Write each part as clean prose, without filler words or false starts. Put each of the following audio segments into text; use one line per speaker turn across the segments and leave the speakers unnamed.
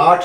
8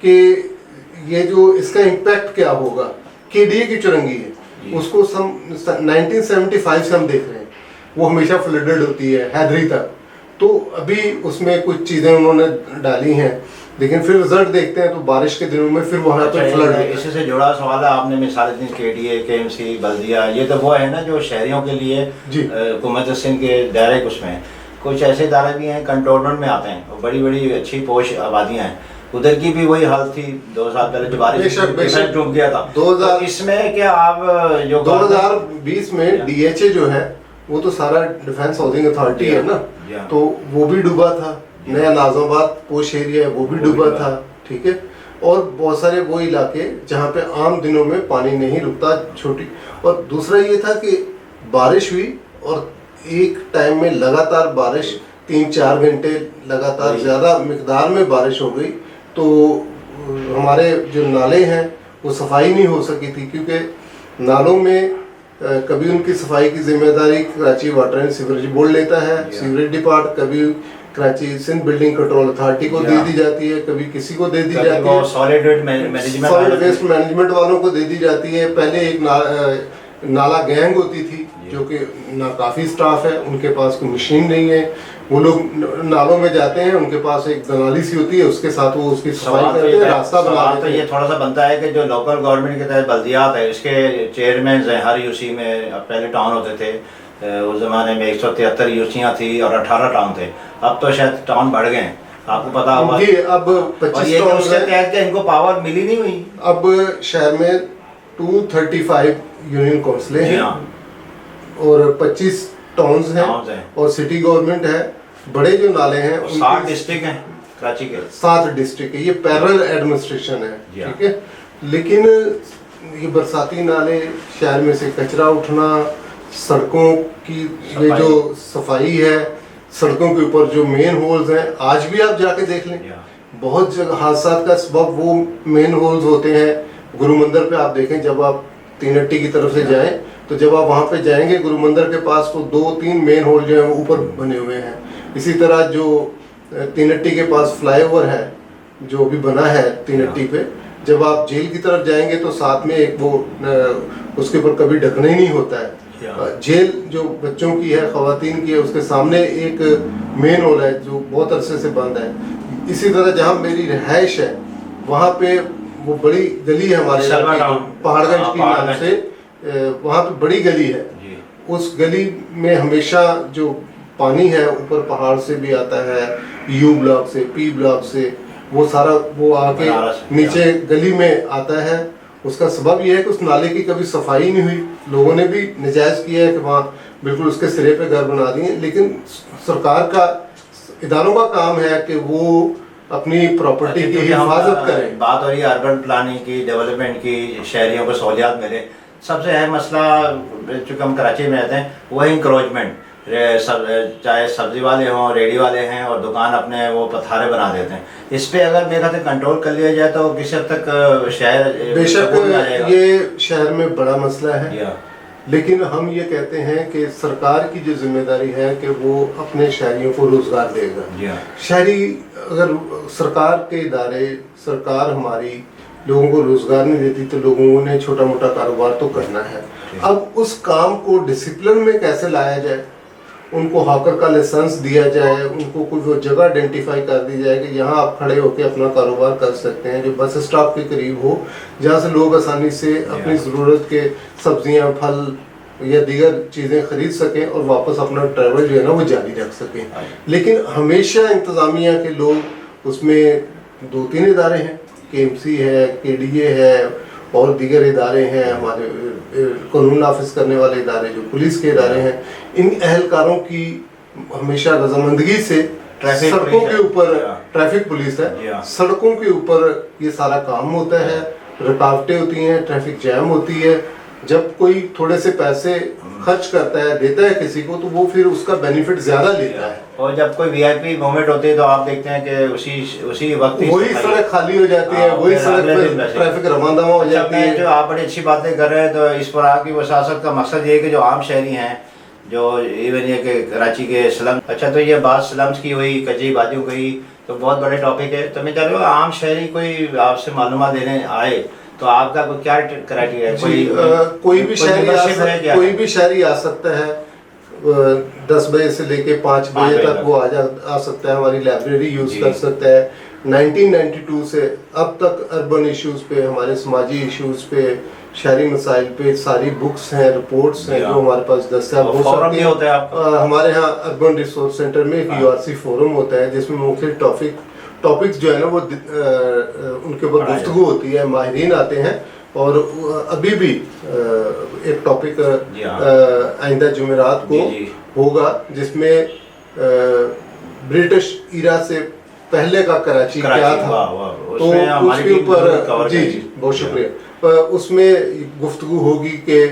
کہ یہ جو اس کا امپیکٹ کیا ہوگا. KDA کی چرنگی ہے اس کو 1975 سے ہم دیکھ رہے ہیں, وہ ہمیشہ فلڈڈ ہوتی ہے حیدری تک. تو ابھی اس میں کچھ چیزیں انہوں نے ڈالی ہیں, لیکن پھر رزلٹ دیکھتے ہیں تو بارش کے دنوں میں پھر وہاں پہ فلڈ.
اسی سے جڑا سوال ہے, آپ نے مثال دی KDA, KMC, بلدیہ, یہ تو وہ ہے نا جو شہریوں کے لیے حکومت سندھ کے دائرے اس میں. کچھ ایسے ادارے بھی ہیں کنٹونمنٹ میں آتے ہیں, بڑی بڑی اچھی پوش آبادیاں ہیں, ادھر کی بھی وہی حالت تھی 2 سال پہلے جو بارش ڈوب گیا تھا. اس میں کیا آپ جو
2020 میں DHA جو ہے وہ تو سارا ڈیفینس ہاؤسنگ اتھارٹی ہے نا, تو وہ بھی ڈوبا تھا. نیا ناظم آباد پوش ایریا ہے وہ بھی ڈوبا تھا, ٹھیک ہے. اور بہت سارے وہ علاقے جہاں پہ عام دنوں میں پانی نہیں رکتا چھوٹی. اور دوسرا یہ تھا کہ بارش ہوئی اور ایک ٹائم میں لگاتار بارش 3-4 گھنٹے لگاتار زیادہ مقدار میں بارش ہو گئی, تو ہمارے جو نالے ہیں وہ صفائی نہیں ہو سکی تھی, کیونکہ نالوں میں کبھی ان کی صفائی کی ذمہ داری Karachi water and sewerage board لیتا ہے, سیوریج ڈپارٹ, کبھی Karachi Sindh building control authority کو دے دی جاتی ہے, کبھی کسی کو دے دی جاتی ہے, سالڈ ویسٹ مینجمنٹ والوں کو دے دی جاتی ہے. پہلے ایک نالا گینگ ہوتی تھی جو کہ کافی سٹاف ہے, ان کے پاس کوئی مشین نہیں ہے, وہ لوگ نالوں میں جاتے ہیں, ان کے پاس ایک دنالی سی ہوتی ہے, اس کے ساتھ وہ اس کی صفائی کرتے ہیں, راستہ بنا دیتے ہیں.
یہ تھوڑا سا بنتا ہے کہ جو لوکل گورنمنٹ کے تحت بلدیات ہے اس کے چیئرمینز ہیں ہر UC میں. پہلے ٹاؤن ہوتے تھے, اس زمانے میں 173 UCیاں تھی اور 18 ٹاؤن تھے, اب تو شاید ٹاؤن بڑھ گئے ہیں, آپ کو پتا ہوگا.
اب 25 ٹاؤن
اس کے تحت کہ ان کو پاور ملی نہیں ہوئی.
اب شہر میں 235 یونین کونسلیں ہیں اور 25 ٹاؤنز ہیں اور سٹی گورنمنٹ ہے. بڑے جو نالے ہیں
7 ڈسٹرکٹ ہیں کراچی کے,
7 ڈسٹرکٹ ہے, یہ پیرل ایڈمنسٹریشن ہے, ٹھیک ہے. لیکن یہ برساتی نالے, شہر میں سے کچرا اٹھنا, سڑکوں کی یہ جو صفائی ہے, سڑکوں کے اوپر جو مین ہولز ہیں, آج بھی آپ جا کے دیکھ لیں بہت جگہ حادثات کا سبب وہ مین ہولز ہوتے ہیں. گرو مندر پہ آپ دیکھیں, جب آپ تین اٹی کی طرف سے جائیں تو جب آپ وہاں پہ جائیں گے گرو مندر کے پاس تو 2-3 مین ہول جو ہیں وہ اوپر بنے ہوئے ہیں. اسی طرح جو تین اٹی کے پاس فلائی اوور ہے جو بھی بنا ہے تین اٹی پہ, جب آپ جیل کی طرف جائیں گے تو ساتھ میں ایک وہ اس کے اوپر کبھی ڈھکنا ہی نہیں ہوتا ہے. جیل جو بچوں کی ہے, خواتین کی ہے, اس کے سامنے ایک مین ہول ہے جو بہت عرصے سے بند ہے. اسی طرح جہاں میری رہائش ہے وہاں پہ وہ بڑی گلی ہے ہمارے پہاڑ گنج کی نام سے, وہاں پہ بڑی گلی ہے. اس گلی میں ہمیشہ جو پانی ہے اوپر پہاڑ سے بھی آتا ہے, U بلاک سے, P بلاک سے, وہ سارا وہ آ کے نیچے گلی میں آتا ہے. اس کا سبب یہ ہے کہ اس نالے کی کبھی صفائی نہیں ہوئی, لوگوں نے بھی نجائز کیا ہے کہ وہاں بالکل اس کے سرے پہ گھر بنا دیے. لیکن سرکار کا, اداروں کا کام ہے کہ وہ اپنی پراپرٹی کی حفاظت کریں.
بات ہو رہی ہے اربن پلاننگ کی, ڈیولپمنٹ کی, شہریوں کو سہولیات ملے. سب سے اہم مسئلہ چونکہ ہم کراچی میں رہتے ہیں وہ ہے انکروچمنٹ. چاہے سبزی والے ہوں, ریڈی والے ہیں, اور دکان اپنے وہ پتھارے بنا دیتے ہیں. اس پہ اگر میرا سے کنٹرول کر لیا جائے تو کسی حد تک شہر
بے شک یہ شہر میں بڑا مسئلہ ہے. لیکن ہم یہ کہتے ہیں کہ سرکار کی جو ذمہ داری ہے کہ وہ اپنے شہریوں کو روزگار دے گا. شہری اگر سرکار کے ادارے, سرکار ہماری لوگوں کو روزگار نہیں دیتی تو لوگوں نے چھوٹا موٹا کاروبار تو کرنا ہے. اب اس کام کو ڈسپلن میں کیسے لایا جائے, ان کو ہاکر کا لائسنس دیا جائے, ان کو کوئی وہ جگہ آئیڈینٹیفائی کر دی جائے کہ یہاں آپ کھڑے ہو کے اپنا کاروبار کر سکتے ہیں, جو بس اسٹاپ کے قریب ہو, جہاں سے لوگ آسانی سے اپنی ضرورت کے سبزیاں, پھل یا دیگر چیزیں خرید سکیں اور واپس اپنا ٹریول جو ہے نا وہ جاری رکھ سکیں. لیکن ہمیشہ انتظامیہ کے لوگ اس میں 2-3 ادارے ہیں, KMC ہے, KDA ہے اور دیگر ادارے ہیں, ہمارے قانون نافذ کرنے والے ادارے جو پولیس کے ادارے ہیں, ان اہلکاروں کی ہمیشہ رضامندگی سے سڑکوں کے اوپر, ٹریفک پولیس ہے, سڑکوں کے اوپر یہ سارا کام ہوتا ہے. رکاوٹیں ہوتی ہیں, ٹریفک جیم ہوتی ہے. جب کوئی تھوڑے سے پیسے خرچ کرتا ہے, دیتا ہے کسی کو, تو وہ پھر اس کا بینیفٹ زیادہ لیتا ہے.
اور جب کوئی VIP موومنٹ ہوتی ہے تو آپ دیکھتے ہیں کہ اسی وقت
وہی سڑک خالی ہو جاتی ہے, وہی سڑک پہ ٹریفک رواں دواں ہو جاتی ہے.
جو آپ بڑی اچھی باتیں کر رہے ہیں تو اس پر آپ کی وساست کا مقصد یہ ہے کہ جو عام شہری ہیں جو ایون یہ کہ کراچی کے سلم. اچھا تو یہ بات سلمس کی ہوئی, کچی بادیوں کی, تو بہت بڑے ٹاپک ہے. تو میں چاہ رہا ہوں عام شہری کوئی آپ سے معلومات دینے آئے تو آپ کا کیا کرائٹیریا ہے؟
کوئی بھی شہری آ سکتا ہے, 10 بجے سے لے کے 5 بجے تک وہ آ سکتا ہے, ہماری لائبریری یوز کر سکتا ہے. 1992 سے اب تک اربن ایشوز پہ, ہمارے سماجی ایشوز پہ, شہری مسائل پہ ساری بکس ہیں, رپورٹس ہیں جو ہمارے پاس دستیاب ہو سکتی ہیں. ہمارے ہاں اربن ریسورس سینٹر میں ایک URC فورم ہوتا ہے جس میں مختلف ٹاپکس جو ہے نا وہ ان کے اوپر گفتگو ہوتی ہے, ماہرین آتے ہیں. اور ابھی بھی ایک ٹاپک آئندہ جمعرات کو ہوگا جس میں برٹش ایرا سے پہلے کا کراچی کیا تھا, تو اس کے اوپر جی بہت شکریہ. اس میں گفتگو ہوگی کہ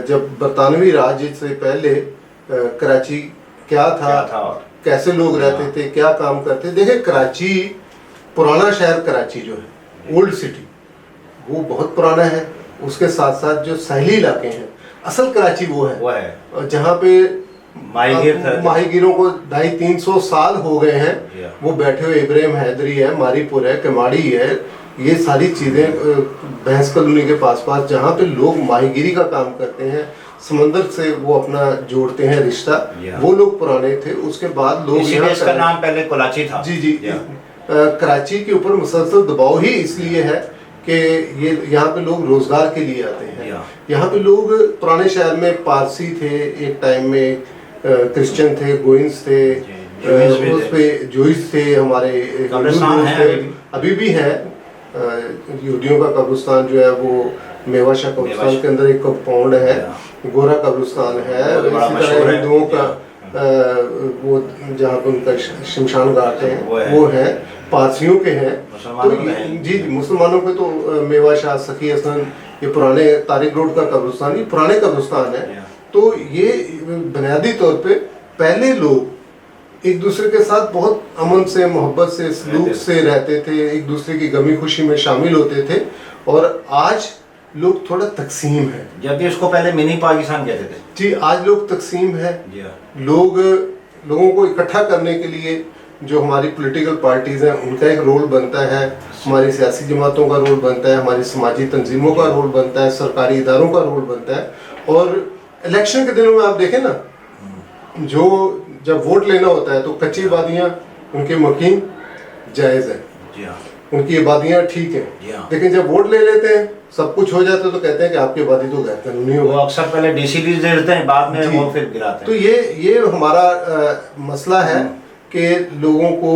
جب برطانوی راج سے پہلے کراچی کیا تھا, کیسے لوگ رہتے تھے, کیا کام کرتے. دیکھیں کراچی, پرانا شہر کراچی جو ہے, اولڈ سٹی, وہ بہت پرانا ہے. اس کے ساتھ ساتھ جو ساحلی علاقے ہیں, اصل کراچی وہ ہے جہاں پہ ماہی گیروں کو 250-300 سال ہو گئے ہیں وہ بیٹھے ہوئے. ابراہیم حیدری ہے, ماری پور ہے, کماڑی ہے, یہ ساری چیزیں بحث کالونی کے پاس جہاں پہ لوگ ماہی گیری کا کام کرتے ہیں, سمندر سے وہ اپنا جوڑتے ہیں رشتہ, وہ لوگ پرانے تھے. اس کے بعد لوگ
اس کا نام پہلے کراچی تھا.
جی کراچی کے اوپر مسلسل دباؤ ہی اس لیے ہے کہ یہ یہاں پہ لوگ روزگار کے لیے آتے ہیں. یہاں پہ لوگ پرانے شہر میں پارسی تھے, ایک ٹائم میں کرسچن تھے, گوئنس تھے, اس پہ جوئس تھے, ہمارے ابھی بھی ہے. یہودیوں کا قبرستان جو ہے وہ میوا شاہ قبرستان کے اندر ایک کمپاؤنڈ ہے, گورا قبرستان ہے. اسی طرح ہندوؤں کا وہ جہاں پہ ان کا شمشان گھاٹ ہے وہ ہے, پارسیوں کے ہیں. تو جی مسلمانوں پہ تو میوا شاہ, سخی حسن, یہ پرانے طارق روڈ کا قبرستان, یہ پرانے قبرستان ہے. تو یہ بنیادی طور پہ پہلے لوگ ایک دوسرے کے ساتھ بہت امن سے, محبت سے, سلوک سے رہتے تھے, ایک دوسرے کی غمی خوشی میں شامل ہوتے تھے. اور آج لوگ تھوڑا تقسیم ہے,
جبکہ اس کو پہلے منی پاکستان کہتے تھے.
جی آج لوگ تقسیم ہے. لوگوں کو اکٹھا کرنے کے لیے جو ہماری پولیٹیکل پارٹیز ہیں ان کا ایک رول بنتا ہے, ہماری سیاسی جماعتوں کا رول بنتا ہے, ہماری سماجی تنظیموں کا رول بنتا ہے, سرکاری اداروں کا رول بنتا ہے. اور الیکشن کے دنوں میں آپ دیکھیں نا, جو جب ووٹ لینا ہوتا ہے تو کچی آبادیاں ان کے مکین جائز ہیں, ان کی آبادیاں ٹھیک ہیں, لیکن جب ووٹ لے لیتے ہیں سب کچھ ہو جاتا ہے تو کہتے ہیں کہ آپ کی آبادی تو غیر قانونی ہو.
وہ اکثر پہلے DCDs دیتے ہیں, بعد میں وہ پھر گراتے ہیں.
تو یہ ہمارا مسئلہ ہے کہ لوگوں کو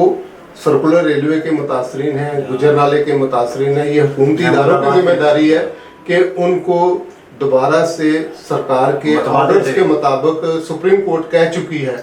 سرکولر ریلوے کے متاثرین ہیں, گجر نالے کے متاثرین ہیں, یہ حکومتی اداروں کی ذمہ داری ہے کہ ان کو دوبارہ سے سرکار کے آرڈرز کے مطابق سپریم کورٹ کہہ چکی ہے,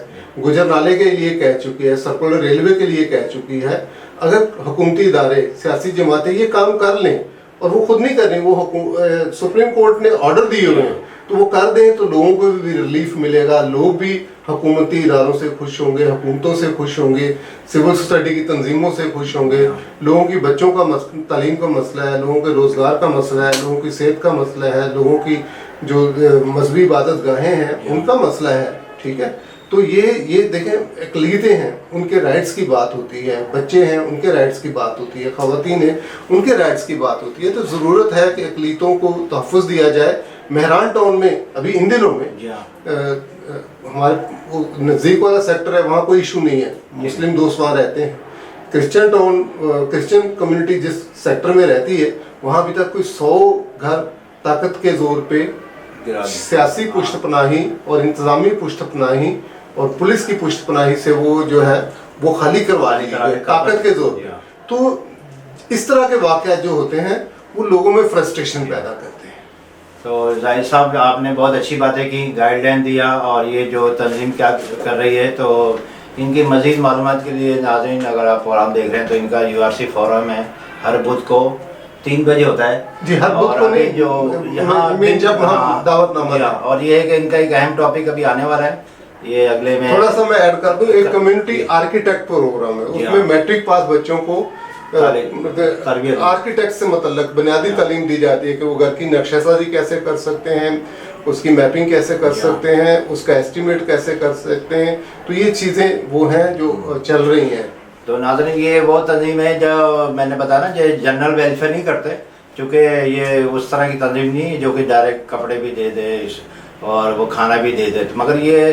گجر نالے کے لیے کہہ چکی ہے, سرکولر ریلوے کے لیے کہہ چکی ہے. اگر حکومتی ادارے, سیاسی جماعتیں یہ کام کر لیں, اور وہ خود نہیں کر رہی, وہ سپریم کورٹ نے آرڈر دیے ہوئے ہیں, تو وہ کر دیں تو لوگوں کو بھی ریلیف ملے گا, لوگ بھی حکومتی اداروں سے خوش ہوں گے, حکومتوں سے خوش ہوں گے, سول سوسائٹی کی تنظیموں سے خوش ہوں گے. لوگوں کی بچوں کا تعلیم کا مسئلہ ہے, لوگوں کے روزگار کا مسئلہ ہے, لوگوں کی صحت کا مسئلہ ہے, لوگوں کی جو مذہبی عبادت گاہیں ہیں ان کا مسئلہ ہے. ٹھیک ہے, تو یہ دیکھیں اقلیتیں ہیں, ان کے رائٹس کی بات ہوتی ہے, بچے ہیں ان کے رائٹس کی بات ہوتی ہے, خواتین ہیں ان کے رائٹس کی بات ہوتی ہے. تو ضرورت ہے کہ اقلیتوں کو تحفظ دیا جائے. مہران ٹاؤن میں ابھی ان دنوں میں ہمارے نزدیک والا سیکٹر ہے, وہاں کوئی ایشو نہیں ہے, مسلم دوست وہاں رہتے ہیں. کرسچن ٹاؤن, کرسچن کمیونٹی جس سیکٹر میں رہتی ہے وہاں ابھی تک کوئی 100 گھر طاقت کے زور پہ سیاسی پشت پناہی اور انتظامی پشت پناہی اور پولیس کی پشت پناہی سے وہ جو ہے وہ خالی کروا رہی ہے طاقت کے زور. تو اس طرح کے واقعات جو ہوتے ہیں وہ لوگوں میں فرسٹریشن پیدا کرتے ہیں.
تو زاہد صاحب آپ نے بہت اچھی باتیں کی, گائیڈ لائن دیا, اور یہ جو تنظیم کیا کر رہی ہے, تو ان کی مزید معلومات کے لیے ناظرین اگر آپ پروگرام دیکھ رہے ہیں تو ان کا URC فورم ہے, ہر بدھ کو 3 بجے ہوتا ہے.
جی ہر بدھ کو نہیں,
جو یہاں
جب ہم دعوت نامہ,
اور یہ ہے کہ ان کا ایک اہم ٹاپک ابھی آنے والا ہے, یہ اگلے میں
تھوڑا سا میں ایڈ کر دوں. ایک کمیونٹی آرکیٹیکٹ پروگرام ہے, اس میں میٹرک پاس بچوں کو آرکیٹیکٹ سے متعلق بنیادی تعلیم دی جاتی ہے کہ وہ گھر کی نقشہ سازی کیسے کر سکتے ہیں, اس کی میپنگ کیسے کر
جی
سکتے ہیں, اس کا ایسٹیمیٹ کیسے کر سکتے ہیں. تو یہ چیزیں وہ ہیں جو چل رہی ہیں.
تو ناظرین یہ وہ تنظیم ہے جو میں نے بتایا نا جو جنرل ویلفیئر نہیں کرتے, چونکہ یہ اس طرح کی تنظیم نہیں ہے جو کہ ڈائریکٹ کپڑے بھی دے دے اور وہ کھانا بھی دے دے, مگر یہ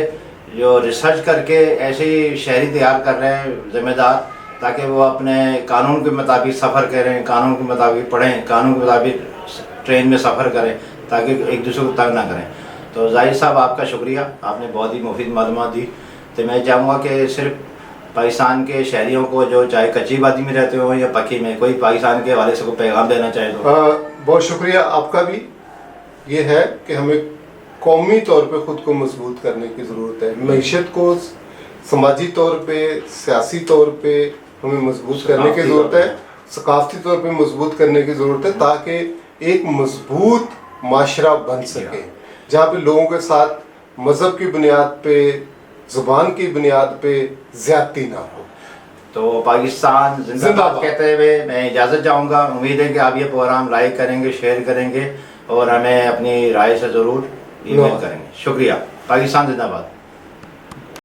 جو ریسرچ کر کے ایسے ہی شہری تیار کر رہے ہیں ذمہ دار, تاکہ وہ اپنے قانون کے مطابق سفر کریں, قانون کے مطابق پڑھیں, قانون کے مطابق ٹرین میں سفر کریں, تاکہ ایک دوسرے کو تنگ نہ کریں. تو زاہد صاحب آپ کا شکریہ, آپ نے بہت ہی مفید معلومات دی. تو میں چاہوں گا کہ صرف پاکستان کے شہریوں کو جو چاہے کچی وادی میں رہتے ہوں یا پکی میں, کوئی پاکستان کے حوالے سے کوئی پیغام دینا چاہے تو.
بہت شکریہ آپ کا بھی. یہ ہے کہ ہمیں قومی طور پہ خود کو مضبوط کرنے کی ضرورت ہے, معیشت کو سماجی طور پہ, سیاسی طور پہ ہمیں مضبوط کرنے کی ضرورت ہے, ثقافتی طور پہ مضبوط کرنے کی ضرورت ہے, تاکہ ایک مضبوط معاشرہ بن سکے جہاں پہ لوگوں کے ساتھ مذہب کی بنیاد پہ, زبان کی بنیاد پہ زیادتی نہ ہو.
تو پاکستان زندہ باد کہتے ہوئے میں اجازت چاہوں گا. امید ہے کہ آپ یہ پروگرام لائک کریں گے, شیئر کریں گے اور ہمیں اپنی رائے سے ضرور ای میل کریں گے. شکریہ. پاکستان زندہ باد.